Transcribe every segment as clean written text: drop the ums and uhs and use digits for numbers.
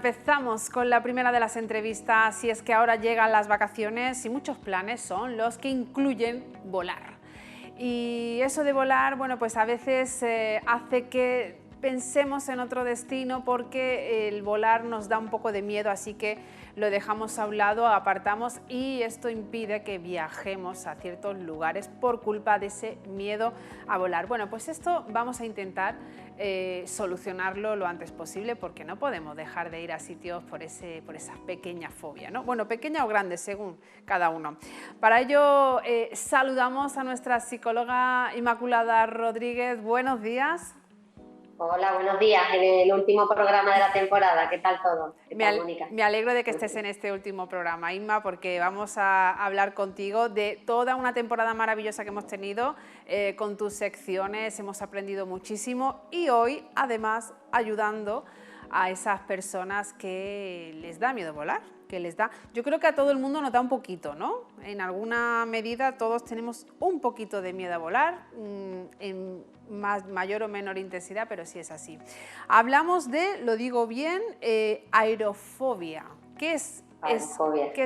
empezamos con la primera de las entrevistas y es que ahora llegan las vacaciones y muchos planes son los que incluyen volar. Y eso de volar, bueno, pues a veces hace que pensemos en otro destino porque el volar nos da un poco de miedo, así que lo dejamos a un lado, apartamos y esto impide que viajemos a ciertos lugares por culpa de ese miedo a volar. Bueno, pues esto vamos a intentar solucionarlo lo antes posible porque no podemos dejar de ir a sitios por esa pequeña fobia, ¿no? Bueno, pequeña o grande según cada uno. Para ello saludamos a nuestra psicóloga Inmaculada Rodríguez. Buenos días. Hola, buenos días. En el último programa de la temporada, ¿qué tal todo? ¿Qué tal, Mónica? Me alegro de que estés en este último programa, Inma, porque vamos a hablar contigo de toda una temporada maravillosa que hemos tenido con tus secciones, hemos aprendido muchísimo y hoy, además, ayudando a esas personas que les da miedo volar, yo creo que a todo el mundo nos da un poquito, ¿no? En alguna medida todos tenemos un poquito de miedo a volar, en mayor o menor intensidad, pero sí es así. Hablamos de, lo digo bien, aerofobia. ¿Qué es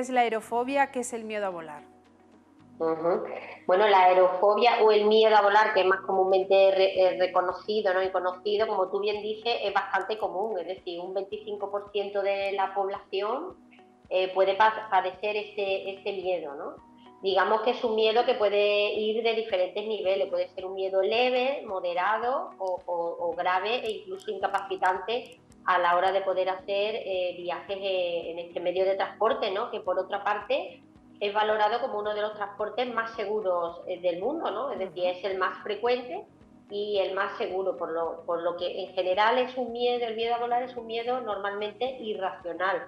la aerofobia? ¿Qué es el miedo a volar? Bueno, la aerofobia o el miedo a volar, que es más comúnmente reconocido, ¿no? Y conocido, como tú bien dices, es bastante común, es decir, un 25% de la población puede padecer este miedo, ¿no? Digamos que es un miedo que puede ir de diferentes niveles, puede ser un miedo leve, moderado o grave e incluso incapacitante a la hora de poder hacer viajes en este medio de transporte, ¿no? Que por otra parte es valorado como uno de los transportes más seguros del mundo, ¿no? Es decir, es el más frecuente y el más seguro, por lo que en general es un miedo, el miedo a volar es un miedo normalmente irracional,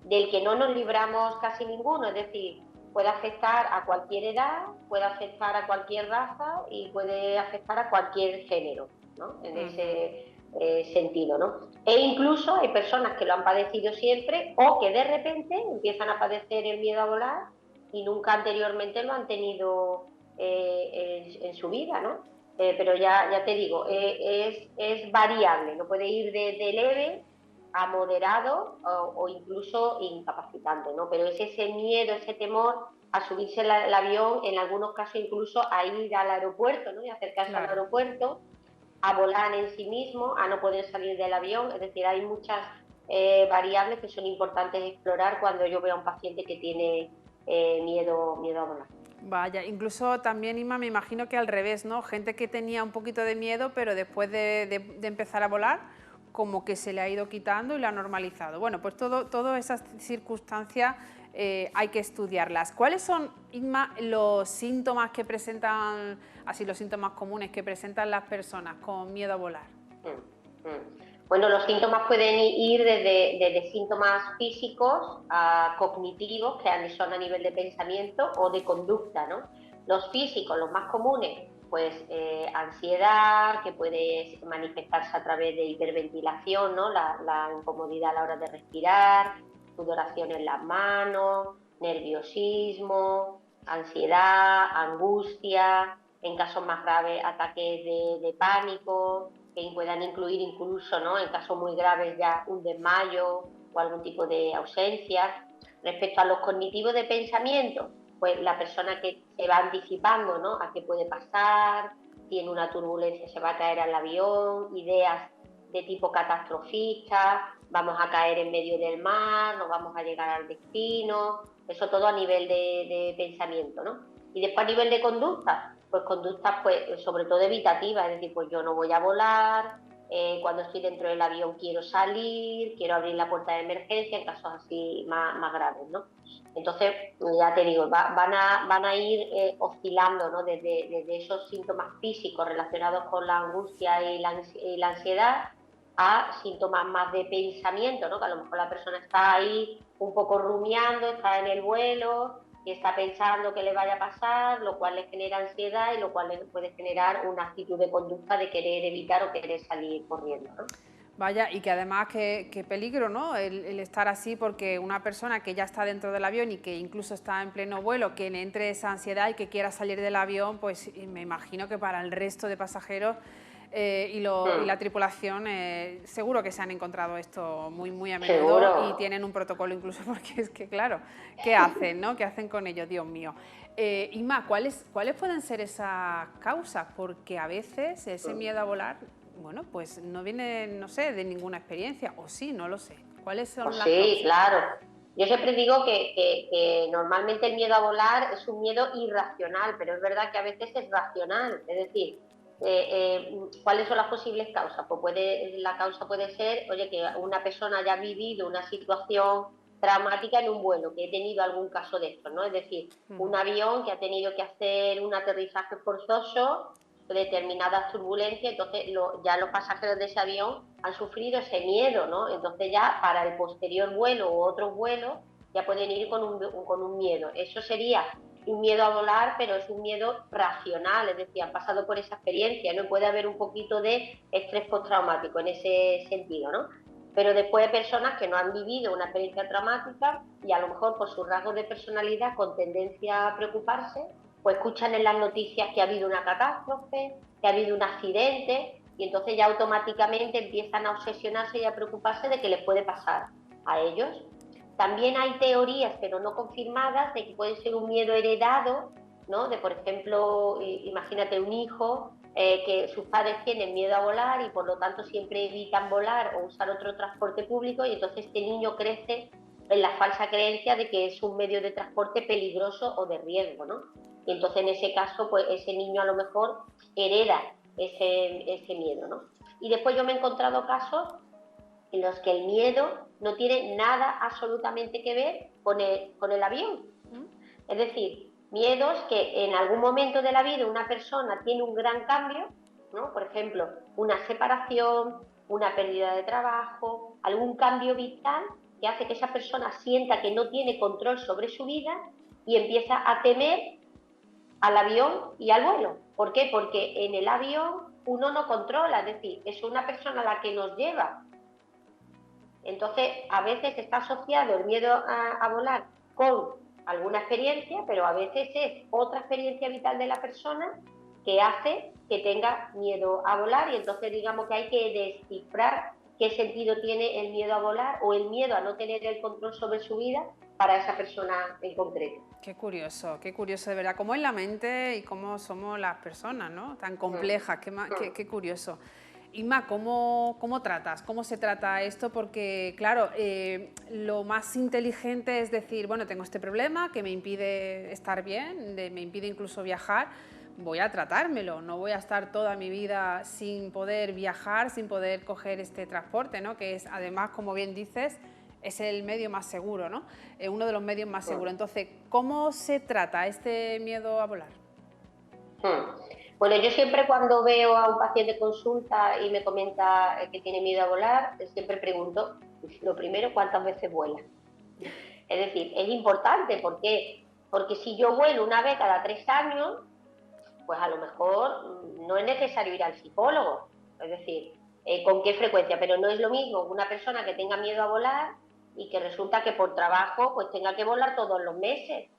del que no nos libramos casi ninguno, es decir, puede afectar a cualquier edad, puede afectar a cualquier raza y puede afectar a cualquier género, ¿no? En ese sentido, ¿no? E incluso hay personas que lo han padecido siempre o que de repente empiezan a padecer el miedo a volar y nunca anteriormente lo han tenido en su vida, ¿no? Pero ya te digo, es variable, no puede ir de leve a moderado o incluso incapacitante, ¿no? Pero es ese miedo, ese temor a subirse al avión, en algunos casos incluso a ir al aeropuerto, ¿no? Y acercarse al aeropuerto, a volar en sí mismo, a no poder salir del avión, es decir, hay muchas variables que son importantes explorar cuando yo veo a un paciente que tiene miedo a volar. Vaya, incluso también, Inma, me imagino que al revés, ¿no? Gente que tenía un poquito de miedo, pero después de empezar a volar, como que se le ha ido quitando y lo ha normalizado. Bueno, pues todas esas circunstancias hay que estudiarlas. ¿Cuáles son, Inma, los síntomas que presentan, así los síntomas comunes que presentan las personas con miedo a volar? Bueno, los síntomas pueden ir desde síntomas físicos a cognitivos, que son a nivel de pensamiento o de conducta, ¿no? Los físicos, los más comunes, pues ansiedad, que puede manifestarse a través de hiperventilación, ¿no? La incomodidad a la hora de respirar, sudoración en las manos, nerviosismo, ansiedad, angustia, en casos más graves ataques de pánico, que puedan incluir incluso, ¿no? En casos muy graves ya un desmayo o algún tipo de ausencia. Respecto a los cognitivos de pensamiento, pues la persona que se va anticipando, ¿no? A qué puede pasar, tiene una turbulencia, se va a caer al avión, ideas de tipo catastrofista, vamos a caer en medio del mar, no vamos a llegar al destino, eso todo a nivel de pensamiento, ¿no? Y después a nivel de conducta, pues conductas pues sobre todo evitativas, es decir, pues yo no voy a volar, cuando estoy dentro del avión quiero salir, quiero abrir la puerta de emergencia en casos así más graves, ¿no? Entonces, ya te digo, van a ir oscilando, ¿no? Desde esos síntomas físicos relacionados con la angustia y la ansiedad a síntomas más de pensamiento, ¿no? Que a lo mejor la persona está ahí un poco rumiando, está en el vuelo y está pensando qué le vaya a pasar, lo cual le genera ansiedad y lo cual le puede generar una actitud de conducta de querer evitar o querer salir corriendo, ¿no? Vaya, y que además qué peligro, ¿no? El estar así, porque una persona que ya está dentro del avión y que incluso está en pleno vuelo, que le entre esa ansiedad y que quiera salir del avión, pues me imagino que para el resto de pasajeros y la tripulación seguro que se han encontrado esto muy a menudo Seguro. y tienen un protocolo incluso porque es que, claro, ¿qué hacen, no? ¿Qué hacen con ellos? Dios mío. Inma, ¿cuáles pueden ser esas causas? Porque a veces ese miedo a volar, bueno, pues no viene, no sé, de ninguna experiencia, o sí, no lo sé. ¿Cuáles Pues son las sí, causas? claro. Yo siempre digo que normalmente el miedo a volar es un miedo irracional, pero es verdad que a veces es racional. Es decir, ¿cuáles son las posibles causas? Pues la causa puede ser, oye, que una persona haya vivido una situación traumática en un vuelo, que he tenido algún caso de esto, ¿no? Es decir, un avión que ha tenido que hacer un aterrizaje forzoso, determinadas turbulencias, entonces ya los pasajeros de ese avión han sufrido ese miedo, ¿no? Entonces ya para el posterior vuelo o otros vuelos ya pueden ir con un miedo. Eso sería un miedo a volar, pero es un miedo racional, es decir, han pasado por esa experiencia, ¿no? Puede haber un poquito de estrés postraumático en ese sentido, ¿no? Pero después hay personas que no han vivido una experiencia traumática y a lo mejor por sus rasgos de personalidad con tendencia a preocuparse, pues escuchan en las noticias que ha habido una catástrofe, que ha habido un accidente, y entonces ya automáticamente empiezan a obsesionarse y a preocuparse de qué les puede pasar a ellos. También hay teorías, pero no confirmadas, de que puede ser un miedo heredado, ¿no? De, por ejemplo, imagínate un hijo que sus padres tienen miedo a volar y por lo tanto siempre evitan volar o usar otro transporte público, y entonces este niño crece en la falsa creencia de que es un medio de transporte peligroso o de riesgo, ¿no? Y entonces en ese caso, pues ese niño a lo mejor hereda ese miedo, ¿no? Y después yo me he encontrado casos en los que el miedo no tiene nada absolutamente que ver con el avión. Es decir, miedos que en algún momento de la vida una persona tiene un gran cambio, ¿no? Por ejemplo, una separación, una pérdida de trabajo, algún cambio vital que hace que esa persona sienta que no tiene control sobre su vida y empieza a temer al avión y al vuelo. ¿Por qué? Porque en el avión uno no controla, es decir, es una persona la que nos lleva. Entonces, a veces está asociado el miedo a volar con alguna experiencia, pero a veces es otra experiencia vital de la persona que hace que tenga miedo a volar, y entonces digamos que hay que descifrar qué sentido tiene el miedo a volar o el miedo a no tener el control sobre su vida para esa persona en concreto. Qué curioso de verdad, cómo es la mente y cómo somos las personas, ¿no? Tan complejas, qué curioso. Inma, ¿cómo tratas? ¿Cómo se trata esto? Porque, claro, lo más inteligente es decir, bueno, tengo este problema que me impide estar bien, me impide incluso viajar, voy a tratármelo, no voy a estar toda mi vida sin poder viajar, sin poder coger este transporte, ¿no? Que es, además, como bien dices, es el medio más seguro, ¿no? Uno de los medios más seguros. Entonces, ¿cómo se trata este miedo a volar? Bueno, yo siempre cuando veo a un paciente consulta y me comenta que tiene miedo a volar, siempre pregunto, lo primero, ¿cuántas veces vuela? Es decir, es importante porque si yo vuelo una vez cada 3 años, pues a lo mejor no es necesario ir al psicólogo. Es decir, con qué frecuencia, pero no es lo mismo una persona que tenga miedo a volar y que resulta que por trabajo pues tenga que volar todos los meses.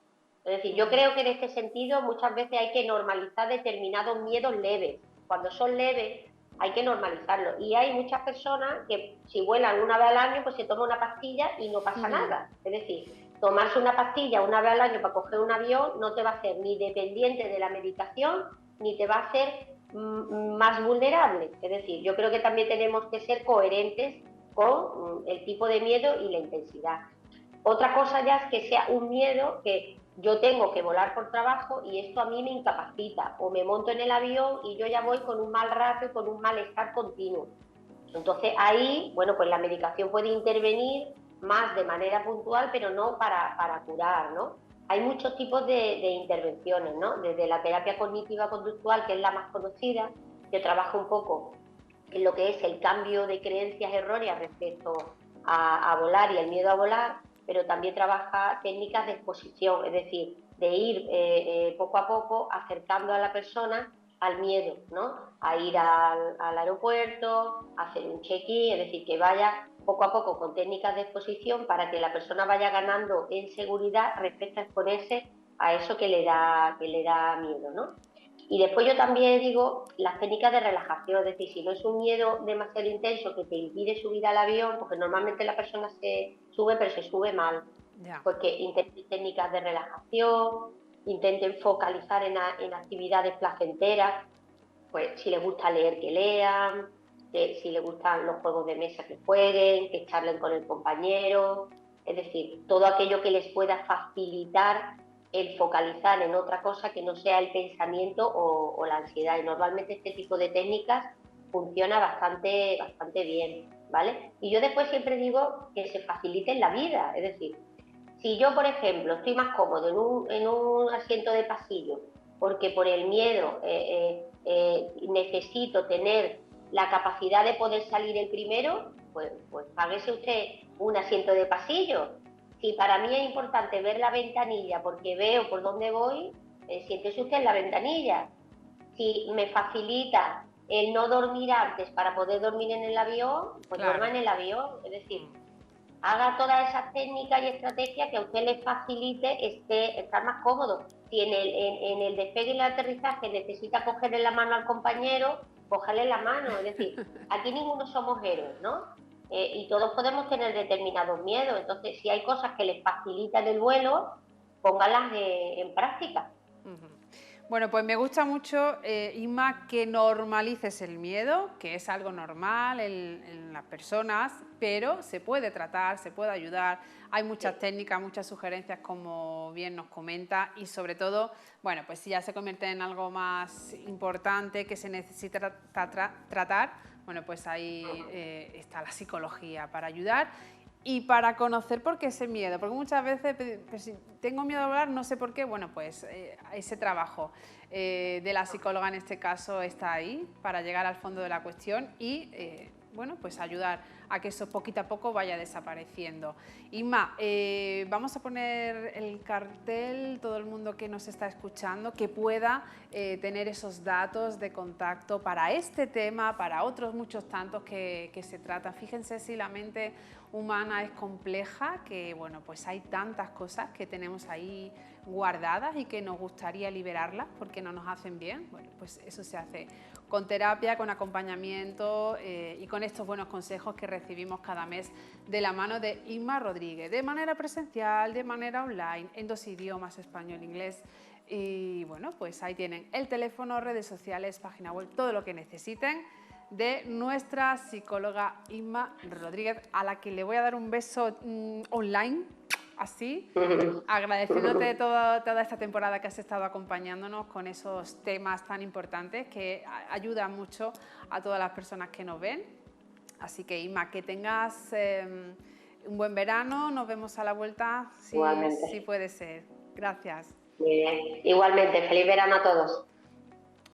Es decir, yo creo que en este sentido muchas veces hay que normalizar determinados miedos leves. Cuando son leves hay que normalizarlos. Y hay muchas personas que si vuelan una vez al año pues se toma una pastilla y no pasa nada. Es decir, tomarse una pastilla una vez al año para coger un avión no te va a hacer ni dependiente de la medicación ni te va a hacer más vulnerable. Es decir, yo creo que también tenemos que ser coherentes con el tipo de miedo y la intensidad. Otra cosa ya es que sea un miedo que yo tengo que volar por trabajo y esto a mí me incapacita, o me monto en el avión y yo ya voy con un mal rato y con un malestar continuo. Entonces ahí, bueno, pues la medicación puede intervenir más de manera puntual, pero no para curar, ¿no? Hay muchos tipos de intervenciones, ¿no? Desde la terapia cognitiva conductual, que es la más conocida, que trabaja un poco en lo que es el cambio de creencias erróneas respecto a volar y el miedo a volar, pero también trabaja técnicas de exposición, es decir, de ir poco a poco acercando a la persona al miedo, ¿no? A ir al aeropuerto, a hacer un check-in, es decir, que vaya poco a poco con técnicas de exposición para que la persona vaya ganando en seguridad respecto a exponerse a eso que le da miedo, ¿no? Y después yo también digo las técnicas de relajación, es decir, si no es un miedo demasiado intenso que te impide subir al avión, porque normalmente la persona se sube, pero se sube mal, Ya. porque intenten técnicas de relajación, intenten focalizar en actividades placenteras, pues si les gusta leer, que lean, si les gustan los juegos de mesa, que jueguen, que charlen con el compañero, es decir, todo aquello que les pueda facilitar el focalizar en otra cosa que no sea el pensamiento o la ansiedad. Y normalmente este tipo de técnicas funciona bastante bien, ¿vale? Y yo después siempre digo que se facilite la vida, es decir, si yo, por ejemplo, estoy más cómodo en un asiento de pasillo, porque por el miedo necesito tener la capacidad de poder salir el primero, pues páguese usted un asiento de pasillo. Si para mí es importante ver la ventanilla porque veo por dónde voy, siéntese usted en la ventanilla. Si me facilita el no dormir antes para poder dormir en el avión, pues duerma en el avión. Es decir, haga todas esas técnicas y estrategias que a usted le facilite estar más cómodo. Si en el despegue y el aterrizaje necesita cogerle la mano al compañero, cogerle la mano. Es decir, aquí ninguno somos héroes, ¿no? Y todos podemos tener determinados miedos. Entonces, si hay cosas que les facilitan el vuelo, póngalas en práctica. Bueno, pues me gusta mucho, Inma, que normalices el miedo, que es algo normal en las personas, pero se puede tratar, se puede ayudar. Hay muchas técnicas, muchas sugerencias, como bien nos comenta, y sobre todo, bueno, pues si ya se convierte en algo más importante que se necesita tratar, bueno, pues ahí está la psicología para ayudar. Y para conocer por qué ese miedo, porque muchas veces, pues, si tengo miedo a hablar, no sé por qué, bueno, pues ese trabajo de la psicóloga en este caso está ahí para llegar al fondo de la cuestión y, bueno, pues ayudar a que eso poquito a poco vaya desapareciendo. Inma, vamos a poner el cartel, todo el mundo que nos está escuchando, que pueda tener esos datos de contacto para este tema, para otros muchos tantos que se tratan. Fíjense si la mente humana es compleja, que bueno, pues hay tantas cosas que tenemos ahí guardadas y que nos gustaría liberarlas porque no nos hacen bien. Bueno, pues eso se hace con terapia, con acompañamiento y con estos buenos consejos que recibimos cada mes de la mano de Inma Rodríguez, de manera presencial, de manera online, en 2 idiomas, español e inglés. Y bueno, pues ahí tienen el teléfono, redes sociales, página web, todo lo que necesiten de nuestra psicóloga Inma Rodríguez, a la que le voy a dar un beso online, así, agradeciéndote toda esta temporada que has estado acompañándonos con esos temas tan importantes que ayudan mucho a todas las personas que nos ven. Así que, Inma, que tengas un buen verano, nos vemos a la vuelta, si puede ser. Gracias. Muy bien. Igualmente, feliz verano a todos.